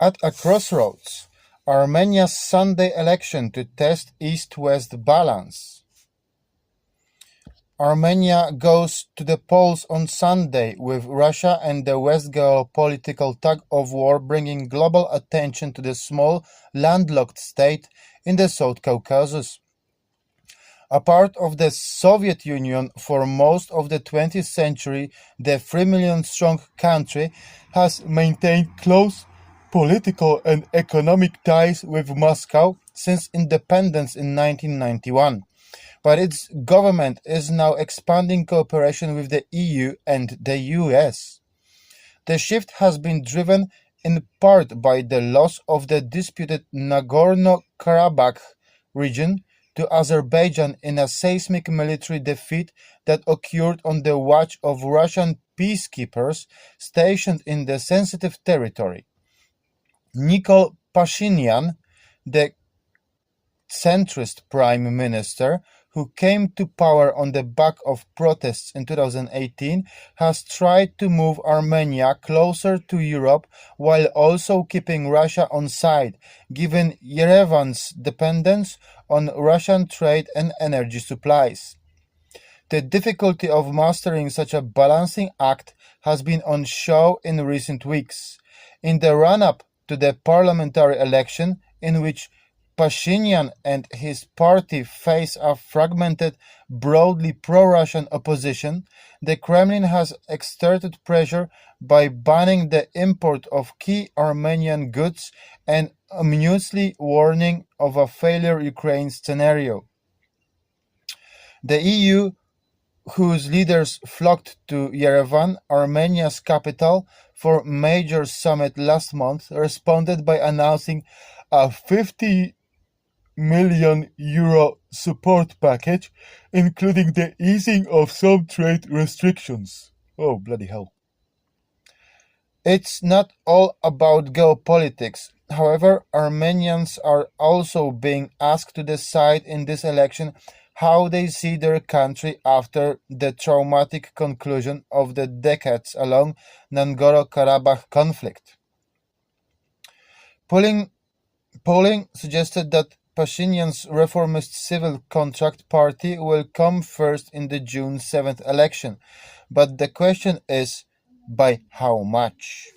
At a crossroads, Armenia's Sunday election to test East-West balance. Armenia goes to the polls on Sunday, with Russia and the West geopolitical tug-of-war bringing global attention to the small, landlocked state in the South Caucasus. A part of the Soviet Union for most of the 20th century, the 3 million strong country has maintained close political and economic ties with Moscow since independence in 1991. But its government is now expanding cooperation with the EU and the US. The shift has been driven in part by the loss of the disputed Nagorno-Karabakh region to Azerbaijan in a seismic military defeat that occurred on the watch of Russian peacekeepers stationed in the sensitive territory. Nikol Pashinyan, the centrist prime minister, who came to power on the back of protests in 2018, has tried to move Armenia closer to Europe while also keeping Russia on side, given Yerevan's dependence on Russian trade and energy supplies. The difficulty of mastering such a balancing act has been on show in recent weeks. In the run-up to the parliamentary election, in which Pashinyan and his party face a fragmented, broadly pro-Russian opposition, the Kremlin has exerted pressure by banning the import of key Armenian goods and ominously warning of a failure Ukraine scenario. The EU, whose leaders flocked to Yerevan, Armenia's capital, for a major summit last month, responded by announcing a €50 million support package, including the easing of some trade restrictions. Oh, bloody hell. It's not all about geopolitics. However, Armenians are also being asked to decide in this election how they see their country after the traumatic conclusion of the decades-long Nagorno-Karabakh conflict. Polling suggested that Pashinyan's reformist civil contract party will come first in the June 7th election, but the question is, by how much?